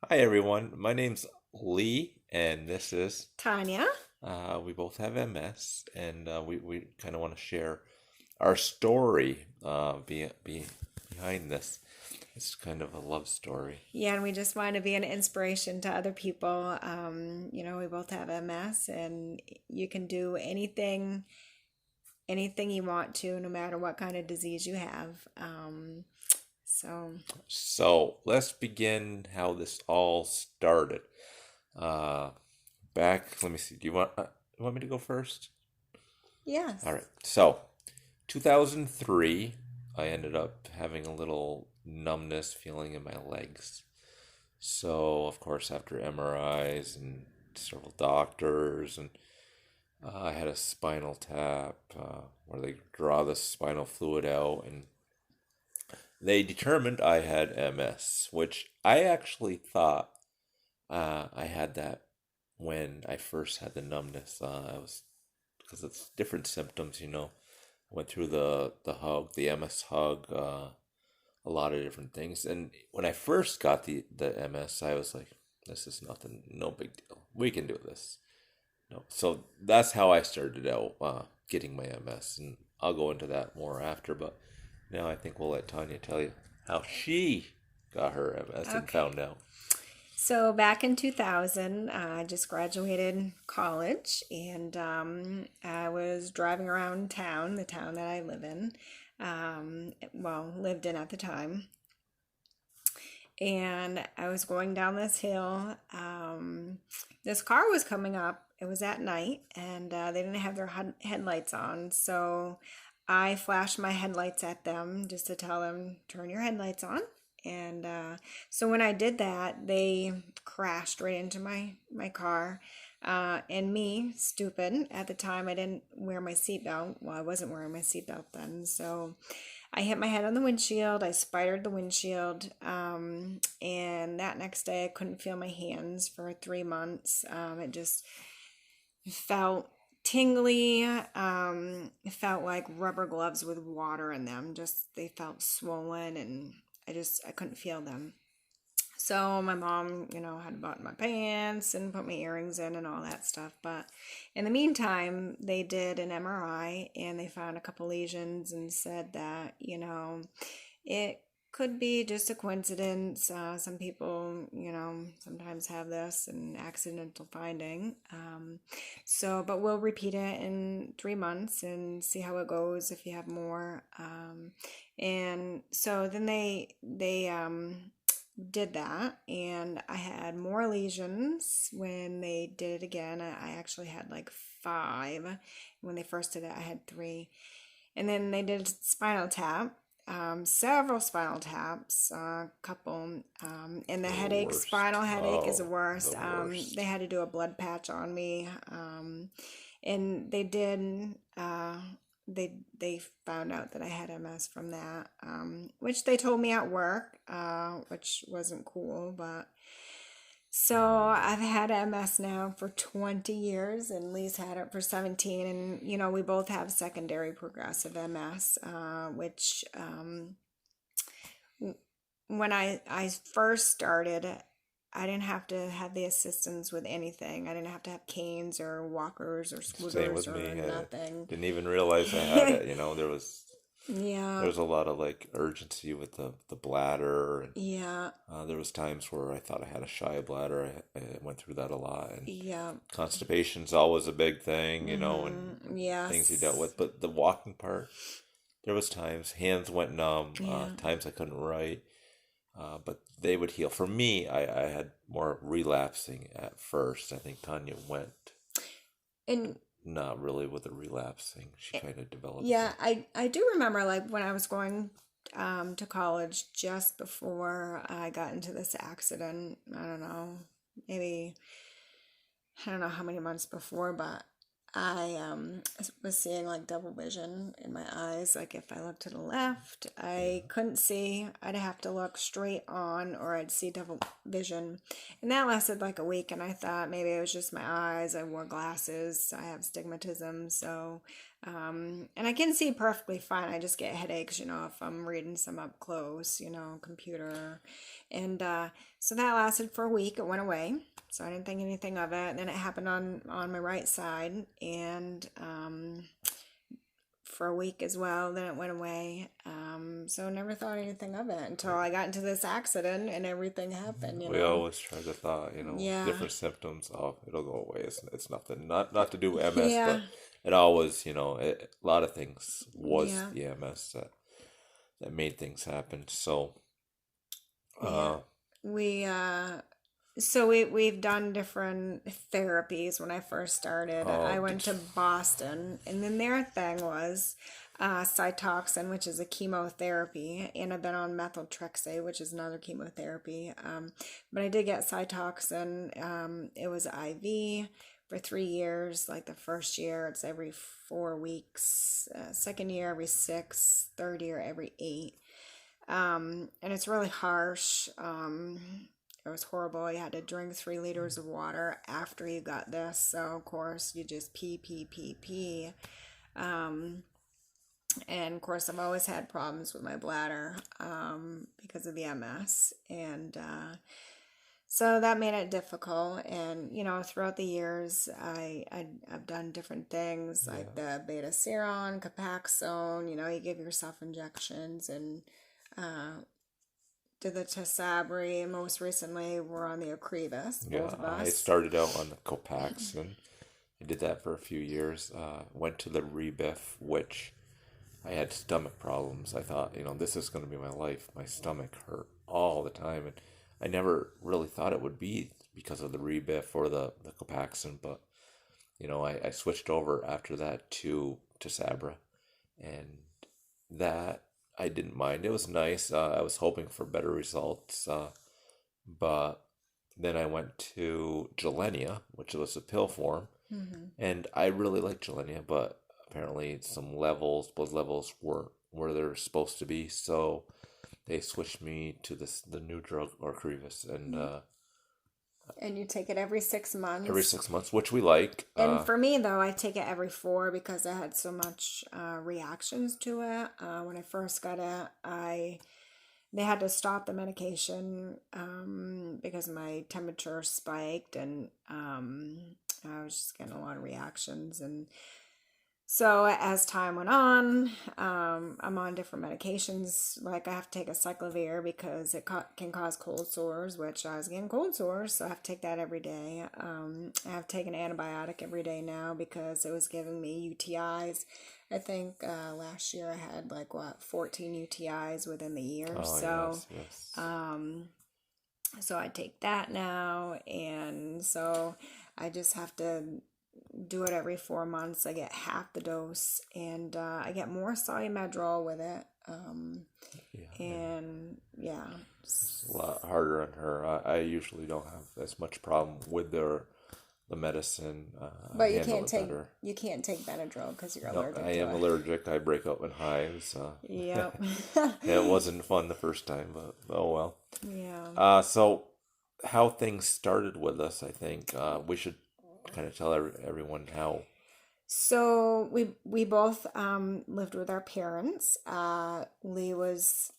Hi everyone, my name's Lee, and this is Tanya. we both have MS, and we kind of want to share our story behind this. It's kind of a love story. Yeah, and we just want to be an inspiration to other people. We both have MS, and you can do anything you want to, no matter what kind of disease you have. So, So let's begin how this all started. Uh, let me see. Do you want me to go first? All yes. right. So 2003, I ended up having a little numbness feeling in my legs. So, of course, after MRIs and several doctors, and I had a spinal tap where they draw the spinal fluid out, and they determined I had MS, which I actually thought I had that when I first had the numbness. I was because it's different symptoms. I went through the MS hug, a lot of different things. And when I first got the MS, I was like, this is nothing, no big deal. We can do this. No, so that's how I started out getting my MS, and I'll go into that more after. But now I think we'll let Tanya tell you how she got her MS and Okay. found out. So back in 2000, I just graduated college, and I was driving around town, the town that I live in, lived in at the time. And I was going down this hill. This car was coming up. It was at night, and they didn't have their headlights on. So I flashed my headlights at them just to tell them, turn your headlights on. And so when I did that, they crashed right into my car. And me, stupid, at the time I didn't wear my seatbelt. Well, I wasn't wearing my seatbelt then. So I hit my head on the windshield. I spidered the windshield. And that next day, I couldn't feel my hands for 3 months. It just felt tingly. It felt like rubber gloves with water in them. Just they felt swollen, and I couldn't feel them. So my mom, had to button my pants and put my earrings in and all that stuff. But in the meantime, they did an MRI and they found a couple lesions and said that, it could be just a coincidence. Some people, sometimes have this an accidental finding. But we'll repeat it in 3 months and see how it goes if you have more. And so then they did that, and I had more lesions when they did it again. I actually had like five. When they first did it, I had three. And then they did spinal tap, several spinal taps, a couple. And the The headache, worst. spinal headache is the Oh, worst. the They worst. had to do a blood patch on me. And they did. They found out that I had MS from that, which they told me at work, which wasn't cool. But so Mm. I've had MS now for 20 years, and Lee's had it for 17. And we both have secondary progressive MS, which when I first started, I didn't have to have the assistance with anything. I didn't have to have canes or walkers or Same scooters with or me. nothing. Didn't even realize I had it. There Yeah, was a lot of like urgency with the bladder, and yeah, there was times where I thought I had a shy bladder. I went through that a lot, and yeah. constipation's always a big thing, and things he dealt Yes. with. But the walking part, there was times hands went numb, Yeah. times I couldn't write, but they would heal. For me, I had more relapsing at first. I think Tanya went And not really with the relapsing. She kind of developed yeah, it. I do remember like when I was going to college just before I got into this accident. I don't know, maybe I don't know how many months before, but I was seeing like double vision in my eyes. Like if I looked to the left, I Yeah. couldn't see. I'd have to look straight on, or I'd see double vision. And that lasted like a week. And I thought maybe it was just my eyes. I wore glasses. I have stigmatism, so And I can see perfectly fine. I just get headaches, if I'm reading some up close, computer. And so that lasted for a week. It went away. So I didn't think anything of it. And then it happened on my right side. And for a week as well. Then it went away. So never thought anything of it until I got into this accident and everything happened, We always try to thought, Yeah. different symptoms. Oh, it'll go away. It's nothing. Not to do with MS, Yeah. but it always, a lot of things was Yeah. the MS that made things happen. So, Yeah. uh, We we've done different therapies when I first started. I oh, went to Boston, and then their thing was Cytoxin, which is a chemotherapy, and I've been on methotrexate, which is another chemotherapy. But I did get Cytoxin. It was IV for 3 years. Like the first year, it's every 4 weeks. Second year, every six. Third year, every eight. And it's really harsh. It was horrible. You had to drink 3 liters of water after you got this. So, of course, you just pee, pee, pee, pee. Um, and, of course, I've always had problems with my bladder because of the MS. And so that made it difficult. And, throughout the years, I've done different things yeah. like the beta seron, Copaxone. You give yourself injections and did the Tesabri, and most recently we're on the Ocrevus, both Yeah, of I us. started out on the Copaxone. I did that for a few years. Went to the Rebiff, which I had stomach problems. I thought, this is going to be my life. My stomach hurt all the time, and I never really thought it would be because of the Rebiff or the Copaxone. But I switched over after that to Sabra, and that I didn't mind. It was nice. I was hoping for better results, but then I went to Gilenya, which was a pill form, Hmm. and I really like Gilenya, but apparently some levels, blood levels weren't where they're supposed to be, so they switched me to the new drug Ocrevus, and And you take it every six every months. 6 months, which we like. And for me, though, I take it every four because I had so much reactions to it. When I first got it, they had to stop the medication because my temperature spiked and I was just getting a lot of reactions. And so as time went on, I'm on different medications. Like I have to take a cyclovir because it can cause cold sores, which I was getting cold sores, so I have to take that every day. I have to take an antibiotic every day now because it was giving me UTIs. I think last year I had 14 UTIs within the year. Oh So, yes, yes. so I take that now, and so I just have to do it every 4 months. I get half the dose, and I get more Solumedrol with it. Yeah, And yeah, it's a lot harder on her. I usually don't have as much problem with the medicine. I but handle it better. you can't take Benadryl because you're No, I allergic am to it. allergic. I break out in hives. Yep. It wasn't fun the first time, but oh well. Yeah. So how things started with us, I think we should kind of tell everyone how. So we both lived with our parents. Lee was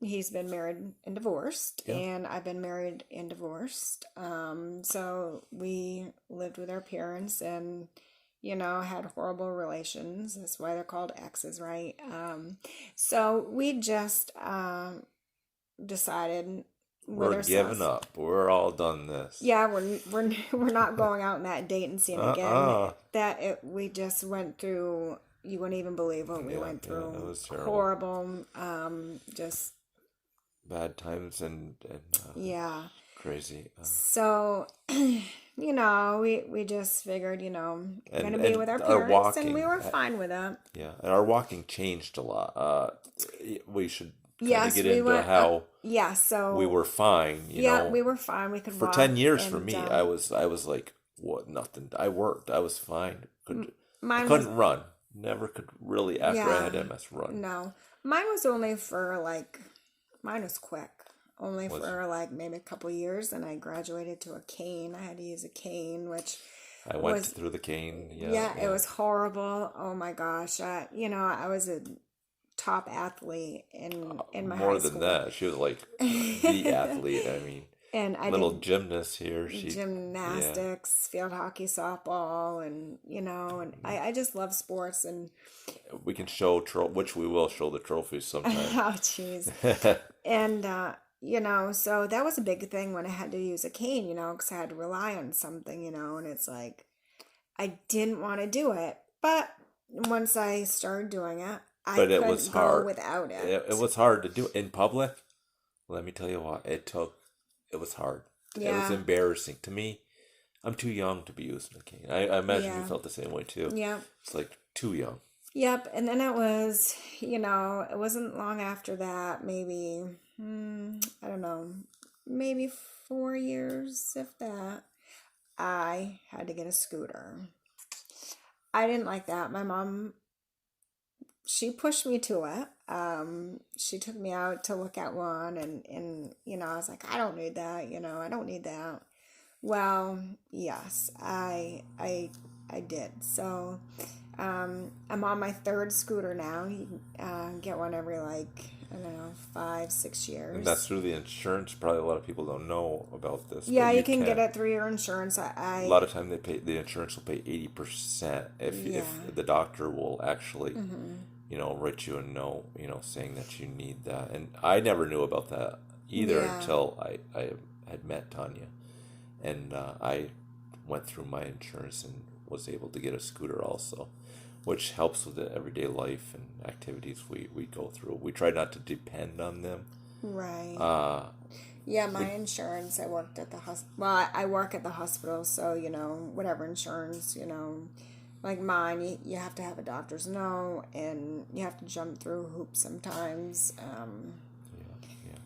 he's been married and divorced, Yeah, and I've been married and divorced. So we lived with our parents and, had horrible relations. That's why they're called exes, right? So we just decided with we're giving ourselves. up. We're all done this. Yeah, we're not going out on that date and seeing again. Uh-uh. We just went through. You wouldn't even believe what we Yeah, went yeah, it through. was terrible. Horrible. Just Bad times and yeah. crazy. So, we just figured, we're And gonna be with our our parents, and we walking, were fine with it. yeah, and our walking changed a lot. We should kind of Yes, get we into went up. how Yeah, we so were fine. yeah, we were fine. We could For 10 walk, years for and me, I was like, what? Nothing. I worked. I was fine. I mine was couldn't run. Never could really after I yeah. had MS run. No, mine was only for mine was quick. Only Was for maybe a couple years, and I graduated to a cane. I had to use a cane, which I went was through the cane. Yeah, yeah, it yeah. was horrible. Oh my gosh. I was a top athlete in my high More than school. that, she was like the athlete. I mean, And I little did gymnast here. Yeah. gymnastics, field hockey, softball, and I just love sports and We can show which we will show the trophies sometime. oh jeez. And so that was a big thing when I had to use a cane, because I had to rely on something, and it's like I didn't want to do it, but once I started doing it, I But it was couldn't go hard. without It it. was hard to do in public. Let me tell you what, it was hard. It was Yeah, embarrassing to me. I'm too young to be using a cane. I imagine you yeah, felt the same way too. yep, It's like too young. yep. And then it was, it wasn't long after that, maybe, I don't know, maybe 4 years, if that, I had to get a scooter. I didn't like that. My mom, she pushed me to it. She took me out to look at one, and I was like, I don't need that. I don't need that. Well, yes, I did. So, I'm on my third scooter now. You get one every like I don't know 5, 6 And that's years. through the insurance. Probably a lot of people don't know about this, but Yeah, you you can get can. it through your insurance. A lot of time the insurance will pay 80% if Yeah. the doctor will actually, Mm-hmm. write you a note, saying that you need that. And I never knew about that either Yeah. until I had met Tanya, and I went through my insurance and was able to get a scooter also, which helps with the everyday life and activities we go through. We try not to depend on them. Right. Uh, Yeah, my we insurance, I worked at the hospital. Well, I work at the hospital, so, whatever insurance, like mine, you have to have a doctor's note and you have to jump through hoops sometimes. yeah, yeah.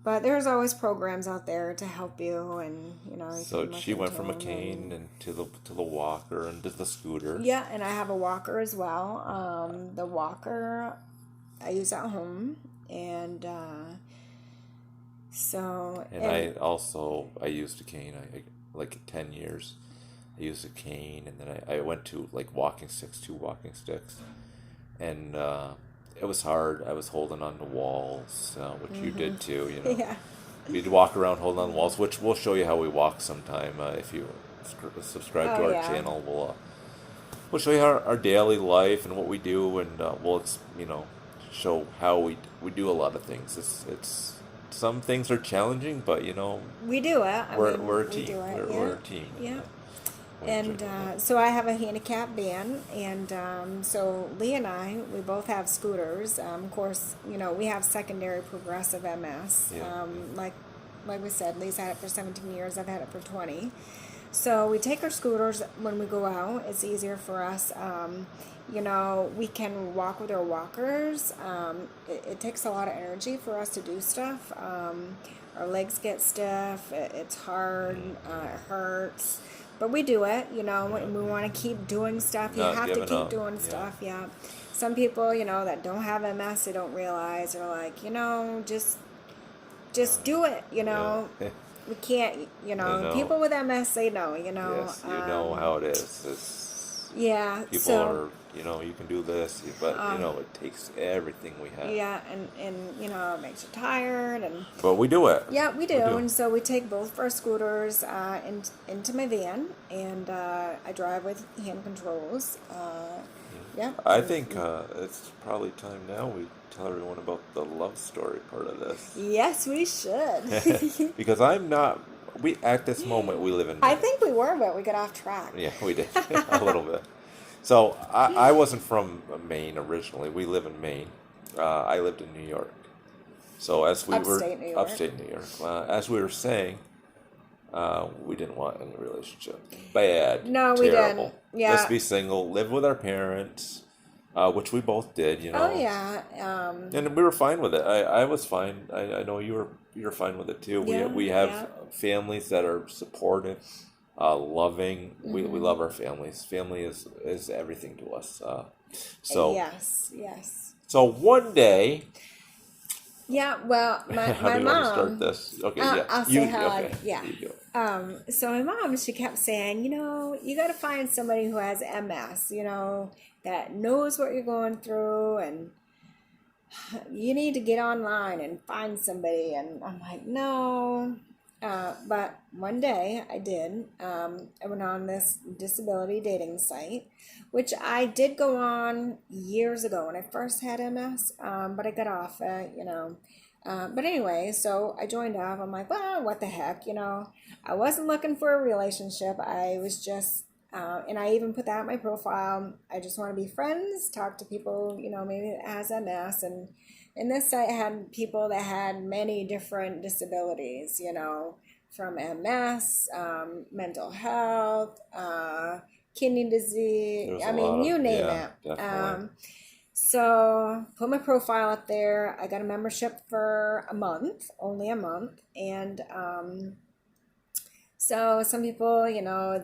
But there's always programs out there to help you, and, you So can look she went into from a them. cane And and to the walker and to the scooter. yeah, and I have a walker as well. The walker I use at home, and so, And and I used a cane. I like 10 years. I used a cane, and then I went to like walking sticks, two walking sticks, and it was hard. I was holding on to walls, which you hmm did too. yeah. We'd walk around holding on to walls, which we'll show you how we walk sometime. If you subscribe Oh, to our yeah. channel, we'll show you our daily life and what we do, and we'll show how we do a lot of things. It's some things are challenging, but We do it. I we're mean, a we team. do it. We're Yeah. a team. Yeah. We enjoy And doing that. so I have a handicap van, and so Lee and I, we both have scooters. Of course, we have secondary progressive MS. Yeah, yeah. Like we said, Lee's had it for 17 years. I've had it for 20. So we take our scooters when we go out. It's easier for us. We can walk with our walkers. It takes a lot of energy for us to do stuff. Our legs get stiff. It's hard. It hurts. But we do it, Yeah, and we yeah. want to keep doing stuff. You Not have to giving keep up. doing Yeah, stuff, yeah. Some people, that don't have MS, they don't realize. They're like, just do it, yeah. we can't, No. people with MS, they know, Yes, you know how it is. yeah, People so, are, you can do this, but it takes everything we have. yeah, and it makes you tired, and But we do it. yeah, we We do. do. And so we take both of our scooters into my van, and I drive with hand controls. Yeah, I think it's probably time now we tell everyone about the love story part of this. yes, we should. Because we at this moment we live in I Maine. think we were, but we got off track. Yeah, we did a little bit. So I wasn't from Maine originally. We live in Maine. I lived in New York. So as we were Upstate New York. upstate New York, as we were saying, we didn't want any relationship. Bad, No, we terrible. didn't. Yeah. Let's be single, live with our parents, which we both did. Oh yeah. And we were fine with it. I was fine. I know you're fine with it too. Yeah. We have Yeah. families that are supportive, loving. We love our families. Family is everything to us. So Yes. Yes. so one day Yeah, well, How my do you want to start mom, this? Okay, yeah. I'll say how Okay, yeah. you go. So my mom, she kept saying, you got to find somebody who has MS, that knows what you're going through, and you need to get online and find somebody. And I'm like, no. But one day I did. I went on this disability dating site, which I did go on years ago when I first had MS, but I got off it. But anyway, so I joined up. I'm like, well, what the heck. I wasn't looking for a relationship. I was just, and I even put that in my profile. I just want to be friends, talk to people, maybe that has MS. And this site had people that had many different disabilities, from MS, mental health, kidney disease. There's a I mean, lot of, you name yeah, it. definitely. So put my profile up there. I got a membership for a month, only a month. And so some people,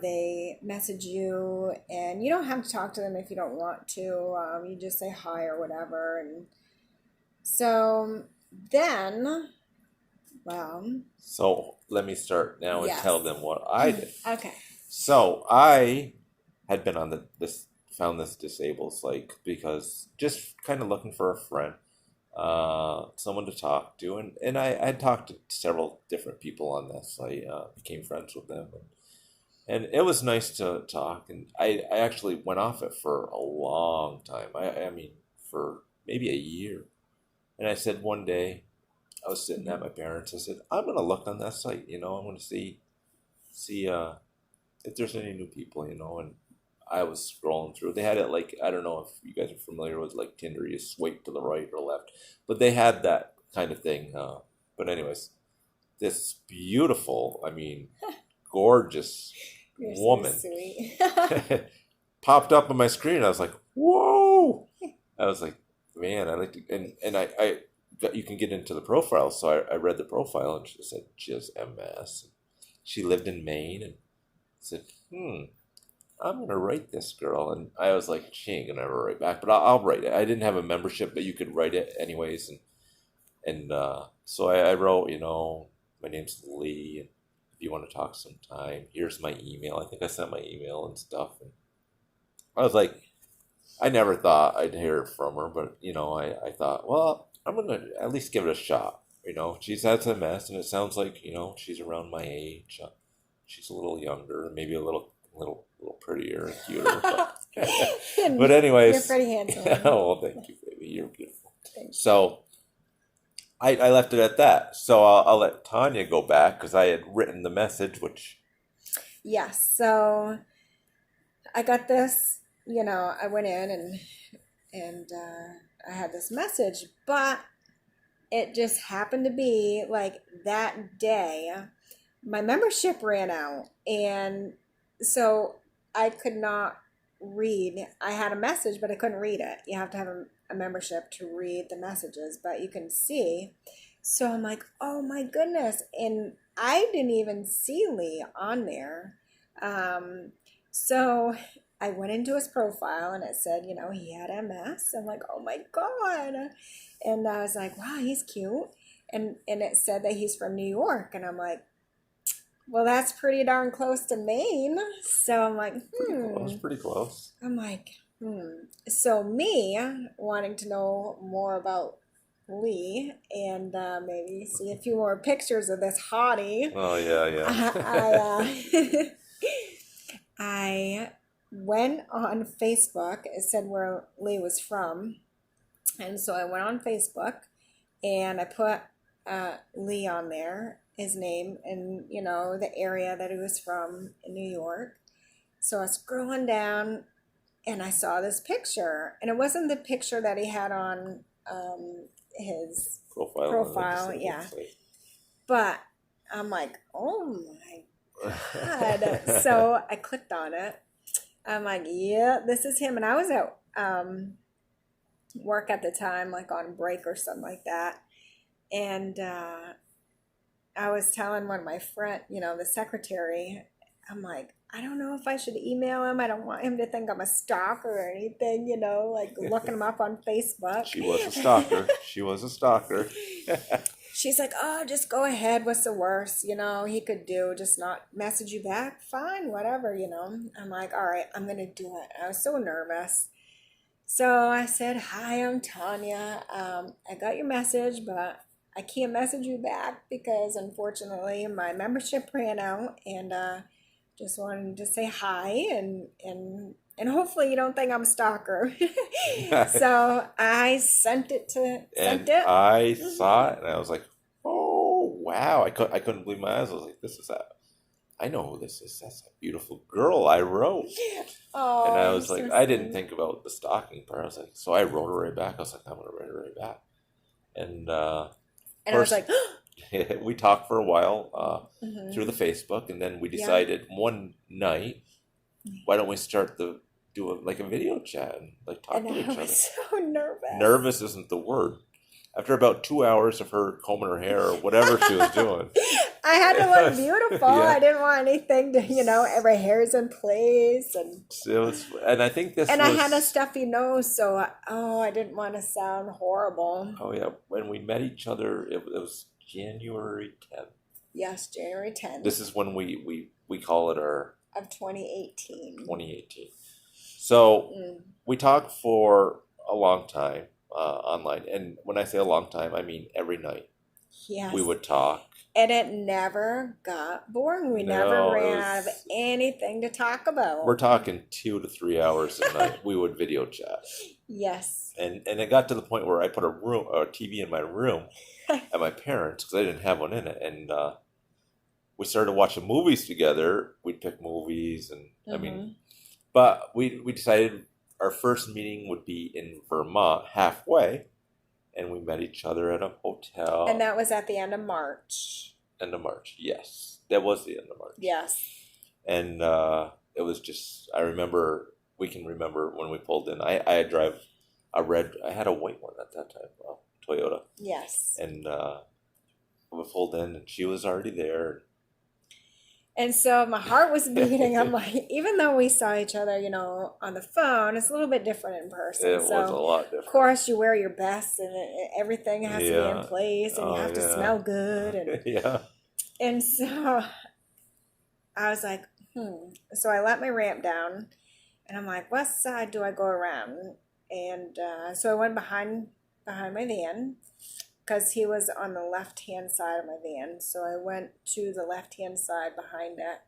they message you and you don't have to talk to them if you don't want to. You just say hi or whatever. And so then, well, So let me start now and tell yes. them what I did. Okay. So I had been on this found this disabled site because just kind of looking for a friend, someone to talk to, and I had talked to several different people on this. I became friends with them, and it was nice to talk. And I actually went off it for a long time. I mean for maybe a year. And I said one day I was sitting at my parents. I said I'm gonna look on that site. I'm gonna see if there's any new people. And I was scrolling through. They had it like, I don't know if you guys are familiar with like Tinder. You swipe to the right or left, but they had that kind of thing. But anyways, this beautiful, I mean, gorgeous You're so woman sweet. popped up on my screen. I was like, whoa! I was like, man, I like to, and I you can get into the profile. So I read the profile and she said she has MS. She lived in Maine and said, I'm gonna write this girl. And I was like, she ain't gonna ever write back, but I'll write it. I didn't have a membership, but you could write it anyways. And so I wrote, my name's Lee, and if you want to talk sometime, here's my email. I think I sent my email and stuff. And I was like, I never thought I'd hear from her, but I thought, well, I'm gonna at least give it a shot. She's had some mess, and it sounds like she's around my age. She's a little younger, maybe a little prettier and cuter. But You're anyways, pretty handsome. oh, well, thank you, baby. You're beautiful. Thanks. So I left it at that. So I'll let Tanya go back because I had written the message, which Yes. So I got this, I went in and I had this message, but it just happened to be like that day my membership ran out, and so I could not read. I had a message, but I couldn't read it. You have to have a membership to read the messages, but you can see. So I'm like, oh my goodness. And I didn't even see Lee on there. Um, so I went into his profile and it said, he had MS. I'm like, oh my God. And I was like, wow, he's cute. And it said that he's from New York. And I'm like, well, that's pretty darn close to Maine. So I'm like, pretty close. I'm like, So me wanting to know more about Lee and maybe see a few more pictures of this hottie. Oh yeah, I I went on Facebook. It said where Lee was from, and so I went on Facebook and I put Lee on there, his name, and the area that he was from in New York. So I was scrolling down and I saw this picture, and it wasn't the picture that he had on his profile, yeah. But I'm like, oh my God. So I clicked on it. I'm like, yeah, this is him. And I was at work at the time, like on break or something like that. And I was telling one of my friend, the secretary, I'm like, I don't know if I should email him. I don't want him to think I'm a stalker or anything, like looking him up on Facebook. She was a stalker. She was a stalker. She's like, oh, just go ahead. What's the worst, he could do? Just not message you back? Fine, whatever. I'm like, all right, I'm going to do it. I was so nervous. So I said, hi, I'm Tanya. I got your message, but I can't message you back because unfortunately my membership ran out, and just wanted to say hi, and hopefully you don't think I'm a stalker. So I sent And it. I Mhm. saw it, and I was like, "Oh wow!" I couldn't believe my eyes. I was like, "This is a I know who this is. That's a beautiful girl I wrote." And Oh, I you're was like, so I didn't sweet. think about the stalking part. I was like, so I wrote her right back. I was like, I'm gonna write her right back. And of And I was course, like, we talked for a while through the hmm, Facebook, and then we yeah. decided one night, why don't we start like a video chat and like talk And to I each was other? so nervous. Nervous isn't the word. After about 2 hours of her combing her hair or whatever she was doing, I had to look beautiful. yeah, I didn't want anything to, every hair's in place, it was, and I think this and I had a was, stuffy nose, so I didn't want to sound horrible. oh yeah, when we met each other, it was January 10th. Yes, January 10th This is when we call it our of 2018. 2018. So Mm, we talked for a long time online, and when I say a long time, I mean every night we yes. would talk. And it never got boring. We never No, it ran out of was anything to talk we're about. talking 2 to 3 hours a night. We would video chat, Yes. and it got to the point where I put a TV in my room at my parents because I didn't have one in it, and we started watching movies together. We'd pick movies, and I mean, Hmm. but we decided our first meeting would be in Vermont, halfway, and we met each other at a And hotel. that was at the end of March. End of March. Yes, that was the end of March, Yes. and it was just. I remember. We can remember when we pulled in. I had drive a red. I had a white one at that time, Toyota, Yes. and we pulled in, and she was already there. And so my heart was beating. I'm It like, even though we saw each other, on the phone, it's a little bit different in person. was a So, lot of different. course, you wear your best, and everything has to be in Yeah. place, and you Oh have to smell good, yeah. Yeah. and so I was like, hmm. So I let my ramp down, and I'm like, what side do I go around? And so I went behind my van because he was on the left hand side of my van. So I went to the left hand side behind it,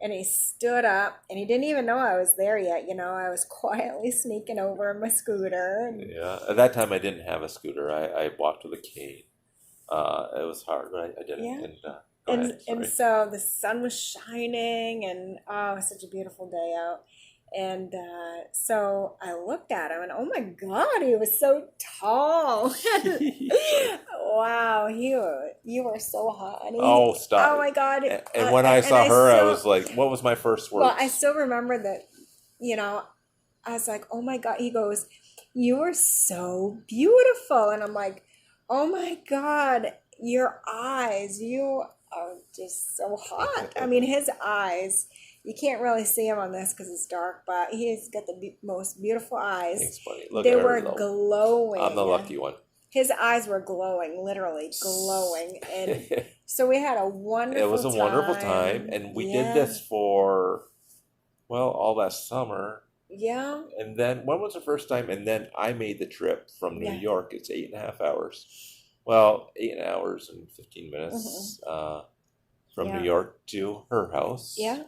and he stood up, and he didn't even know I was there yet. I was quietly sneaking over in my scooter, and Yeah. At that time, I didn't have a scooter. I walked with a cane. It was hard, but I did it. yeah. And go ahead. And Sorry. so the sun was shining, and oh, it was such a beautiful day out. And so I looked at him, and oh my God, he was so tall. Sorry. Wow, you were so hot. And Oh, he, stop. oh my God. And when I And saw I her, I still, was like, what was my first well, I words? still remember that, you know, I was like, oh my God. He goes, you are so beautiful. And I'm like, oh my God, your eyes, you are just so hot. I mean, his eyes, you can't really see him on this because it's dark, but he's got the most beautiful eyes. Thanks, buddy. Look They at her, were though. I'm the glowing. lucky one. His eyes were glowing, literally glowing. And It so we had a wonderful was a wonderful time, time. and we did Yeah. this for, well, all that summer. Yeah. And then, when was the first time? And then I made the trip from New Yeah. York. It's 8.5 hours. Well, 8 hours and 15 Hmm. minutes from New Yeah. York to her house. Yeah.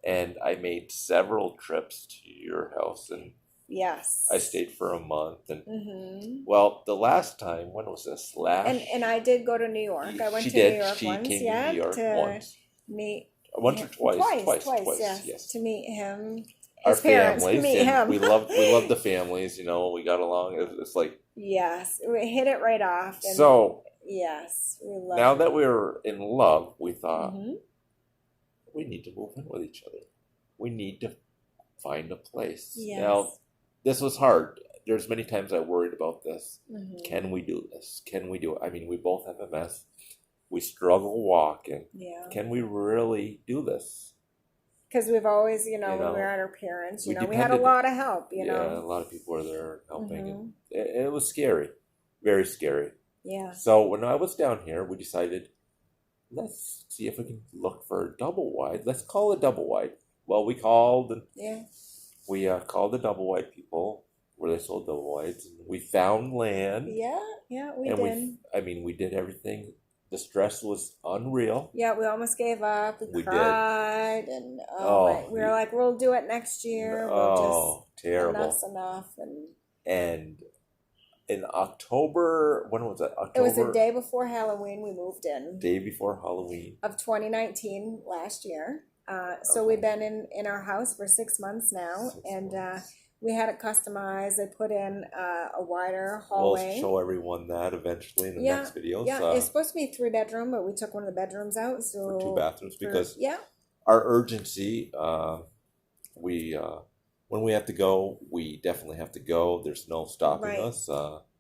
And I made several trips to your house, and I Yes. stayed for a month. And Hmm. well, the last time, when was this? And I did go to New York. I went She to New did. York She once, came to New yeah, York to once. meet Once or him twice? twice, Twice, twice, twice, yes, yes. to meet him, Our his parents, families, meet and him. we loved the families. We got along. It's like, Yes, we hit it right off, and so yes, we now loved that it. we were in love, we thought Hmm. we need to move in with each other. We need to find a place. Now, Yes. this was hard. There's many times I worried about this. Hmm. Can we do this? Can we do it? I mean, we both have MS. We struggle walking. Yeah. Can we really do this? Because we've always, You when we were know, at our parents, we we had a depended. lot of help, Yeah, a lot of people were there helping, and Hmm. it was scary, very scary. Yeah. So when I was down here, we decided, let's see if we can look for a double wide. Let's call it double wide. Well, we called and Yeah. we called the double wide people where they sold double wides, and we found land, Yeah. Yeah, we and did. I mean, we did everything. The stress was unreal. Yeah, we almost gave up. We We did. cried, and oh my, Oh, we were like, we'll do it next year. We'll just oh, terrible. enough's enough. And And in October, when was it? it was the October, day before Halloween we moved in day before Halloween. of 2019 last year. So Okay. we've been in our house for 6 months now, 6 months. we had it customized. They put in a wider We'll hallway. show everyone that eventually in the Yeah, next videos. yeah. It's supposed to be 3 bedroom, but we took one of the bedrooms out. For 2 So bathrooms because yeah, our urgency, we when we have to go, we definitely have to go. There's no stopping right. us.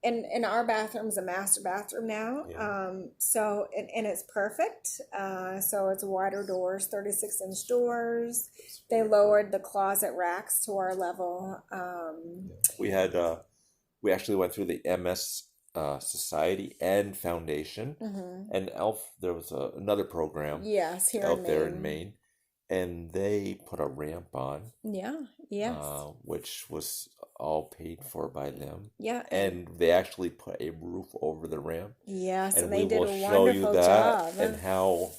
And our bathroom's a master bathroom now. Yeah. So and it's perfect. So it's wider doors, 36-inch doors. They lowered the closet racks to our level. We had we actually went through the MS Society and Foundation and ELF. There was another program Yes, here out in there in Maine. Maine, and they put a ramp on, Yeah, yes. which was all paid for by them. Yeah, And they actually put a roof over the ramp, yes, and and we they did will a show you wonderful that job. and how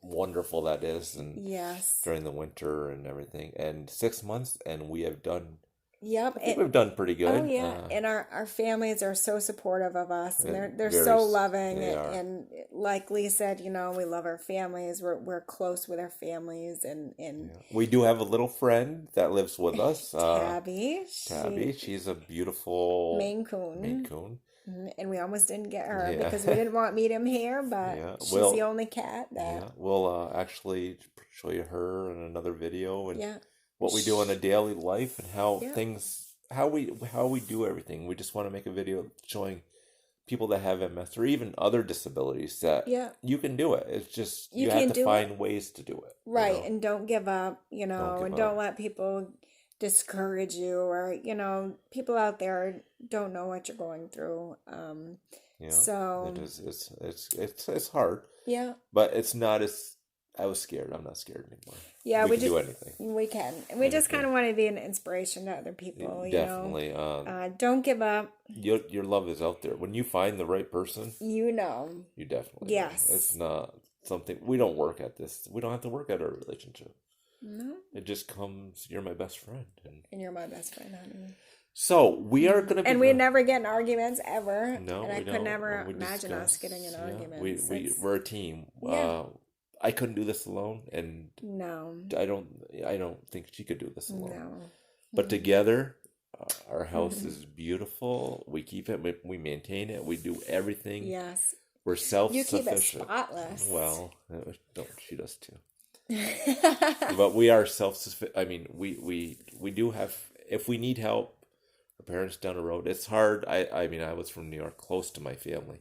wonderful that is, and Yes. during the winter and everything. And 6 months, and we have done. Yep. I think we've done pretty Oh good. yeah, and our families are so supportive of us, and they're Very, so loving, they are. and like Lee said, we love our families. We're close with our families, and Yeah. We do have a little friend that lives with us. Tabby, Tabby, she's a beautiful Maine Coon. Maine Coon. And we almost didn't get her Yeah. because we didn't want Medium here, but Yeah. she's Well, the only cat that yeah. We'll actually show you her in another video and yeah. what we do in a daily life and how Yeah. things how we do everything. We just want to make a video showing people that have MS or even other disabilities that Yeah. you can do it. It's just You you can have to do it. find ways to do it. Right, and don't give up, Don't give and up. don't let people discourage you, or people out there don't know what you're going through. Yeah. So It is it's hard, yeah, but it's not as I was scared. I'm not scared anymore. yeah, We we can just do anything. we can, and we just kind Anything. of want to be an inspiration to other people. Definitely. Don't give up. Your love is out there. When you find the right person, you definitely know. Yes. It's not something we don't work at this. We don't have to work at our relationship. No, It just comes. You're my best friend, and you're my best friend, honey. so we are gonna be. And we never get in arguments ever. No, and I we could don't. never We imagine us discuss. getting in Yeah, arguments. we're a team. Yeah. I couldn't do this alone, and No, I don't think she could do this alone. no. But together, our house is beautiful. We keep it. We maintain it. We do everything. Yes. We're You keep it self-sufficient. spotless. Well, don't she does too. But we are self-sufficient. I mean, we do have. If we need help, our parents down the road. It's hard. I mean, I was from New York, close to my family.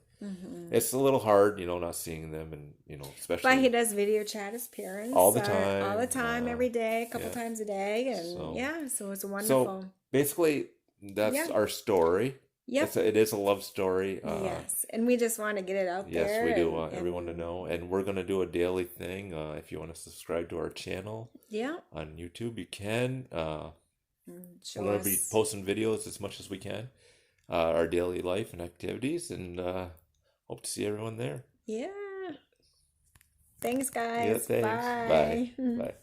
It's a little hard, not seeing them, and especially. But he does video chat his parents All the time. all the time, every day, a couple yeah. times a day, and So- so it's wonderful. So basically, that's Yeah. our story. Yep. It is a love story. Yes, and we just want to get it out Yes, there. we do and- want everyone to know. And we're going to do a daily thing. If you want to subscribe to our channel Yeah. on YouTube, you can. Show We're going to be us. posting videos as much as we can, our daily life and activities, and hope to see everyone there. Yeah. Thanks, guys. Yeah, thanks. Bye. Bye. Bye.